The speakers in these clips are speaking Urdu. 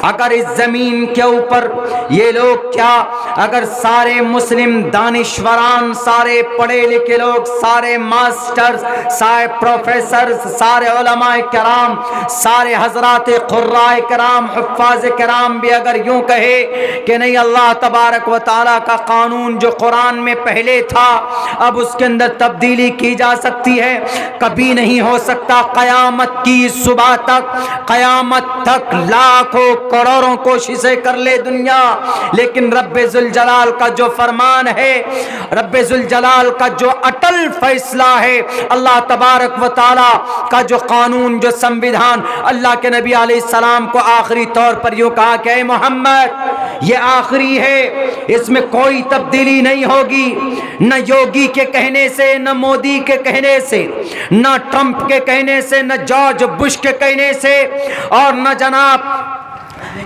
اگر اس زمین کے اوپر یہ لوگ کیا، اگر سارے مسلم دانشوران، سارے پڑھے لکھے لوگ، سارے ماسٹرز، سارے پروفیسرز، سارے علماء کرام، سارے حضرات قراء کرام، حفاظ کرام بھی اگر یوں کہے کہ نہیں اللہ تبارک و تعالیٰ کا قانون جو قرآن میں پہلے تھا اب اس کے اندر تبدیلی کی جا سکتی ہے، کبھی نہیں ہو سکتا۔ قیامت کی صبح تک، قیامت تک لاکھوں کروڑوں کوششیں کر لے دنیا، لیکن رب ذوالجلال کا جو فرمان ہے، رب ذوالجلال کا جو اٹل فیصلہ ہے، اللہ تبارک و تعالیٰ کا جو قانون، جو سنویدھان، اللہ کے نبی علیہ السلام کو آخری طور پر یوں کہا کہ اے محمد یہ آخری ہے، اس میں کوئی تبدیلی نہیں ہوگی، نہ یوگی کے کہنے سے، نہ مودی کے کہنے سے، نہ ٹرمپ کے کہنے سے، نہ جارج بش کے کہنے سے، اور نہ جناب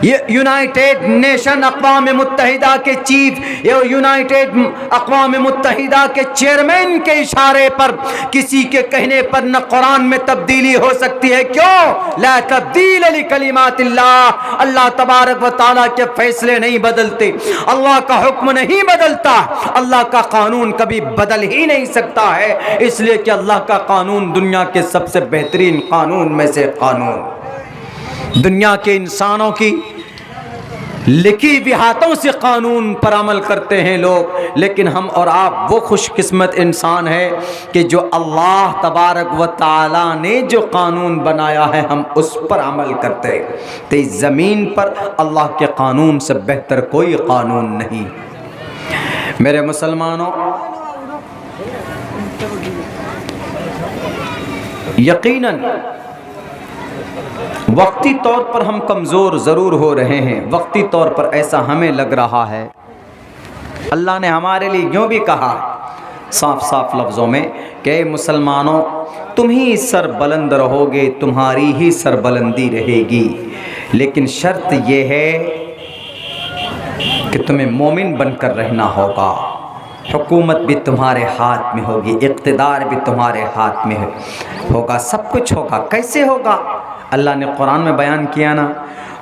یونائٹڈ نیشن اقوام متحدہ کے چیف، یونائٹڈ اقوام متحدہ کے چیئرمین کے اشارے پر، کسی کے کہنے پر نہ قرآن میں تبدیلی ہو سکتی ہے۔ کیوں؟ لا تبدیل لکلمات اللہ، اللہ تبارک و تعالیٰ کے فیصلے نہیں بدلتے، اللہ کا حکم نہیں بدلتا، اللہ کا قانون کبھی بدل ہی نہیں سکتا ہے، اس لیے کہ اللہ کا قانون دنیا کے سب سے بہترین قانون میں سے قانون۔ دنیا کے انسانوں کی لکھی ہوئی ہاتھوں سے قانون پر عمل کرتے ہیں لوگ، لیکن ہم اور آپ وہ خوش قسمت انسان ہے کہ جو اللہ تبارک و تعالیٰ نے جو قانون بنایا ہے ہم اس پر عمل کرتے ہیں۔ تو اس زمین پر اللہ کے قانون سے بہتر کوئی قانون نہیں۔ میرے مسلمانوں، یقیناً وقتی طور پر ہم کمزور ضرور ہو رہے ہیں، وقتی طور پر ایسا ہمیں لگ رہا ہے، اللہ نے ہمارے لیے یوں بھی کہا صاف صاف لفظوں میں کہ اے مسلمانوں تم ہی سر بلند رہو گے، تمہاری ہی سر بلندی رہے گی، لیکن شرط یہ ہے کہ تمہیں مومن بن کر رہنا ہوگا، حکومت بھی تمہارے ہاتھ میں ہوگی، اقتدار بھی تمہارے ہاتھ میں ہوگا، سب کچھ ہوگا۔ کیسے ہوگا؟ اللہ نے قرآن میں بیان کیا نا،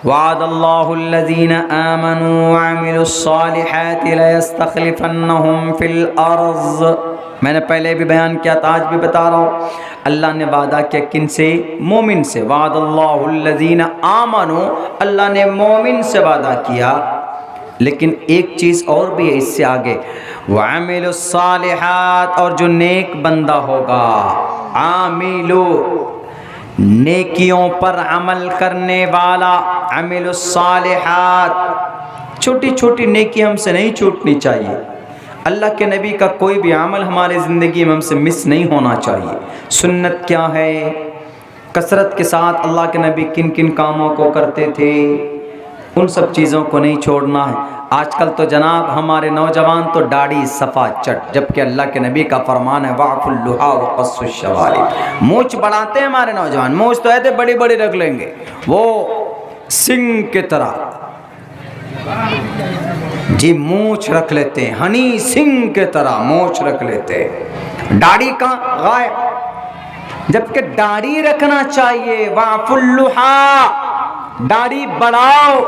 وعد اللہ الذین آمنوا وعملوا الصالحات لیستخلفنہم فی الارض۔ میں نے پہلے بھی بیان کیا تھا، آج بھی بتا رہا ہوں، اللہ نے وعدہ کیا کن سے؟ مومن سے۔ وعد اللہ الذین آمنوا، اللہ نے مومن سے وعدہ کیا، لیکن ایک چیز اور بھی ہے اس سے آگے، وعملوا الصالحات، اور جو نیک بندہ ہوگا، عاملو نیکیوں پر عمل کرنے والا، عمل الصالحات، چھوٹی چھوٹی نیکی ہم سے نہیں چھوٹنی چاہیے، اللہ کے نبی کا کوئی بھی عمل ہمارے زندگی میں ہم سے مس نہیں ہونا چاہیے۔ سنت کیا ہے؟ کثرت کے ساتھ اللہ کے نبی کن کن کاموں کو کرتے تھے، ان سب چیزوں کو نہیں چھوڑنا ہے۔ آج کل تو جناب ہمارے نوجوان تو داڑھی صفا چٹ، جبکہ اللہ کے نبی کا فرمان ہے وَعْفُ اللُّحَىٰ وَقَصُّ الشَّوَارِبِ، مونچھ بڑھاتے ہیں ہمارے نوجوان، مونچھ تو ایسے بڑی بڑی رکھ لیں گے، وہ سنگ کی طرح جی مونچھ رکھ لیتے ہیں، ہنی سنگ کی طرح مونچھ رکھ لیتے ہیں، داڑھی کا غائب، جبکہ داڑھی رکھنا چاہیے، وَعْفُ اللُّحَىٰ، داڑھی بڑھاؤ،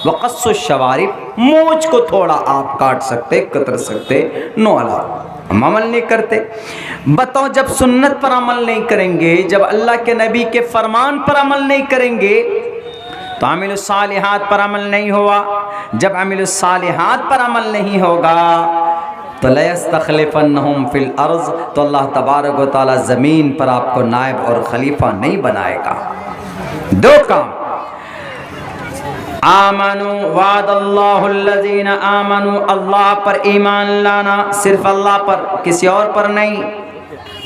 وقص الشوارب، مونچھ کو تھوڑا آپ کاٹ سکتے، کتر سکتے، نو علاوہ ہم عمل نہیں کرتے۔ بتاؤ جب سنت پر عمل نہیں کریں گے، جب اللہ کے نبی کے فرمان پر عمل نہیں کریں گے تو عمل الصالحات پر عمل نہیں ہوا، جب عمل الصالحات پر عمل نہیں ہوگا تو لَيَسْتَخْلِفَنَّهُمْ فِي الْأَرْضِ، تو اللہ تبارک و تعالی زمین پر آپ کو نائب اور خلیفہ نہیں بنائے گا۔ دو کام، آمنوا، وعد اللہ الذین آمنوا، اللہ پر ایمان لانا، صرف اللہ پر، کسی اور پر نہیں،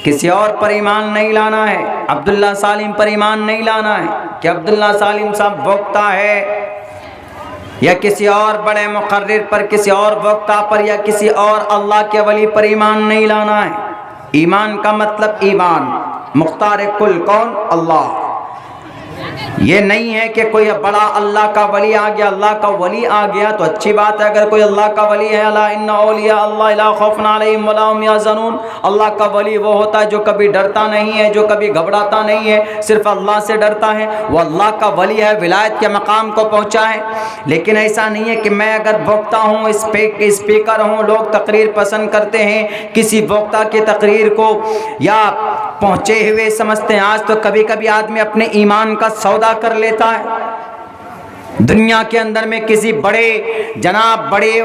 کسی اور پر ایمان نہیں لانا ہے، عبداللہ سالم پر ایمان نہیں لانا ہے کہ عبداللہ سالم صاحب وقتہ ہے، یا کسی اور بڑے مقرر پر، کسی اور وقتہ پر، یا کسی اور اللہ کے ولی پر ایمان نہیں لانا ہے۔ ایمان کا مطلب ایمان، مختار کل کون؟ اللہ، یہ نہیں ہے کہ کوئی بڑا اللہ کا ولی آ گیا، اللہ کا ولی آ گیا تو اچھی بات ہے اگر کوئی اللہ کا ولی ہے۔ الا ان اولیاء اللہ لا خوف علیہم ولا هم يحزنون۔ اللہ کا ولی وہ ہوتا ہے جو کبھی ڈرتا نہیں ہے، جو کبھی گھبراتا نہیں ہے، صرف اللہ سے ڈرتا ہے، وہ اللہ کا ولی ہے، ولایت کے مقام کو پہنچا ہے۔ لیکن ایسا نہیں ہے کہ میں اگر بوکتا ہوں، اسپیکر ہوں، لوگ تقریر پسند کرتے ہیں، کسی بوکتا کی تقریر کو یا پہنچے ہوئے سمجھتے ہیں۔ آج تو کبھی کبھی آدمی اپنے ایمان کا سودا کر لیتا ہے، دنیا کے اندر میں کسی بڑے جناب بڑے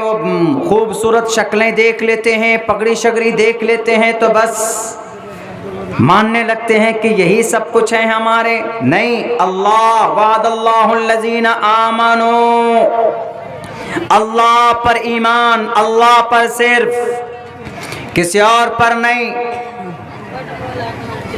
خوبصورت شکلیں دیکھ لیتے ہیں، پگڑی شگڑی دیکھ لیتے ہیں تو بس ماننے لگتے ہیں کہ یہی سب کچھ ہے ہمارے۔ نہیں، اللہ وعد اللہ الذین آمنوا، اللہ پر ایمان، اللہ پر صرف، کسی اور پر نہیں۔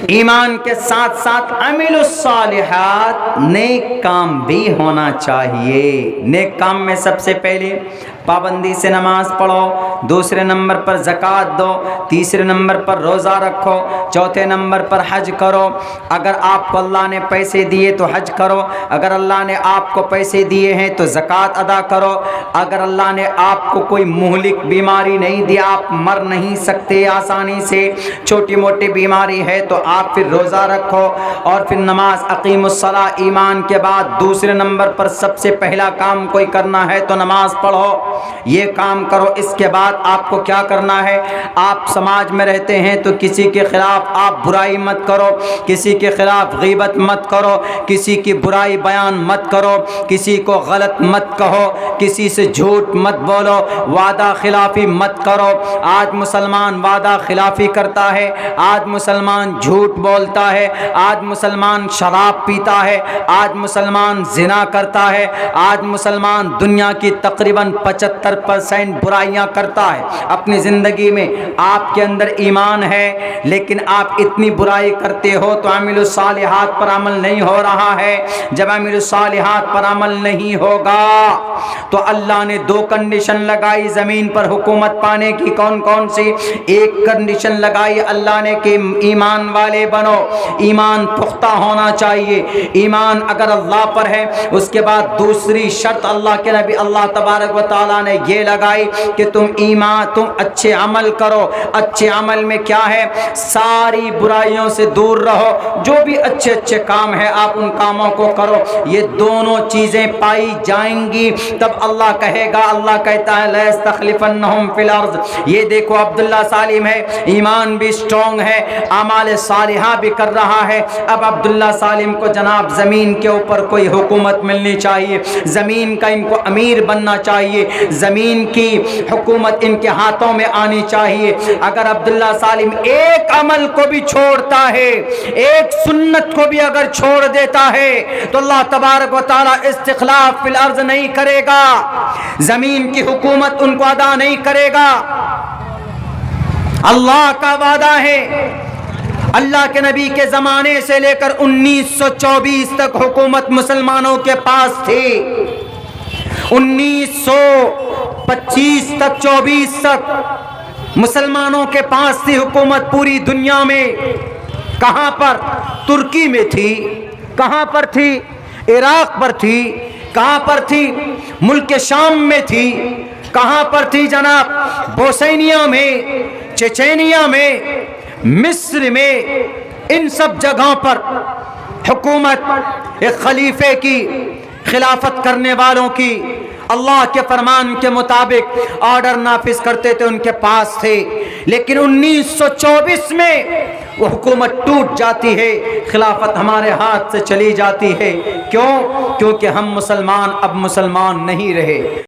ایمان کے ساتھ ساتھ عمل الصالحات، نیک کام بھی ہونا چاہیے۔ نیک کام میں سب سے پہلے پابندی سے نماز پڑھو، دوسرے نمبر پر زکوٰۃ دو، تیسرے نمبر پر روزہ رکھو، چوتھے نمبر پر حج کرو۔ اگر آپ کو اللہ نے پیسے دیے تو حج کرو، اگر اللہ نے آپ کو پیسے دیے ہیں تو زکوٰۃ ادا کرو۔ اگر اللہ نے آپ کو کوئی مہلک بیماری نہیں دی، آپ مر نہیں سکتے آسانی سے، چھوٹی موٹی بیماری ہے تو آپ پھر روزہ رکھو اور پھر نماز۔ اقیم الصلاۃ، ایمان کے بعد دوسرے نمبر پر سب سے پہلا کام کوئی کرنا ہے تو نماز پڑھو، یہ کام کرو۔ اس کے بعد آپ کو کیا کرنا ہے؟ آپ سماج میں رہتے ہیں تو کسی کے خلاف آپ برائی مت کرو، کسی کے خلاف غیبت مت کرو، کسی کی برائی بیان مت کرو، کسی کو غلط مت کہو، کسی سے جھوٹ مت بولو، وعدہ خلافی مت کرو۔ آج مسلمان وعدہ خلافی کرتا ہے، آج مسلمان جھوٹ بولتا ہے، آج مسلمان شراب پیتا ہے، آج مسلمان زنا کرتا ہے، آج مسلمان دنیا کی تقریباً 75% برائیاں کرتا ہے اپنی زندگی میں۔ آپ کے اندر ایمان ہے لیکن آپ اتنی برائی کرتے ہو تو عمل الصالحات پر عمل نہیں ہو رہا ہے۔ جب عمل الصالحات پر عمل نہیں ہوگا تو اللہ نے دو کنڈیشن لگائی زمین پر حکومت پانے کی۔ کون کون سی؟ ایک کنڈیشن لگائی اللہ نے کہ ایمان والے بنو، ایمان پختہ ہونا چاہیے، ایمان اگر اللہ پر ہے۔ اس کے بعد دوسری شرط اللہ کے نبی اللہ تبارک و تعالیٰ نے یہ لگائی کہ تم اچھے عمل کرو۔ اچھے عمل میں کیا ہے؟ ساری برائیوں سے دور رہو، جو بھی اچھے اچھے کام ہیں آپ ان کاموں کو کرو۔ یہ دونوں چیزیں پائی جائیں گی تب اللہ کہے گا، اللہ کہتا ہے لا یستخلفنہم فی الارض۔ یہ دیکھو عبداللہ سالم ہے، ایمان بھی سٹرونگ ہے، اعمال صالحہ بھی کر رہا ہے۔ اب عبداللہ سالم کو جناب زمین کے اوپر کوئی حکومت ملنی چاہیے، زمین کا ان کو امیر بننا چاہیے، زمین کی حکومت ان کے ہاتھوں میں آنی چاہیے۔ اگر عبداللہ سالم ایک عمل کو بھی چھوڑتا ہے، ایک سنت کو بھی اگر چھوڑ دیتا ہے تو اللہ تبارک و تعالیٰ استخلاف فی الارض نہیں کرے گا، زمین کی حکومت ان کو ادا نہیں کرے گا۔ اللہ کا وعدہ ہے۔ اللہ کے نبی کے زمانے سے لے کر 1924 تک حکومت مسلمانوں کے پاس تھی، 1925 تک 24 تک مسلمانوں کے پاس تھی حکومت پوری دنیا میں۔ کہاں پر؟ ترکی میں تھی، کہاں پر تھی؟ عراق پر تھی، کہاں پر تھی؟ ملک شام میں تھی، کہاں پر تھی جناب؟ بوسنیا میں، چچینیا میں، مصر میں، ان سب جگہوں پر حکومت ایک خلیفے کی، خلافت کرنے والوں کی، اللہ کے فرمان کے مطابق آرڈر نافذ کرتے تھے، ان کے پاس تھے۔ لیکن 1924 میں وہ حکومت ٹوٹ جاتی ہے، خلافت ہمارے ہاتھ سے چلی جاتی ہے۔ کیوں؟ کیونکہ ہم مسلمان اب مسلمان نہیں رہے۔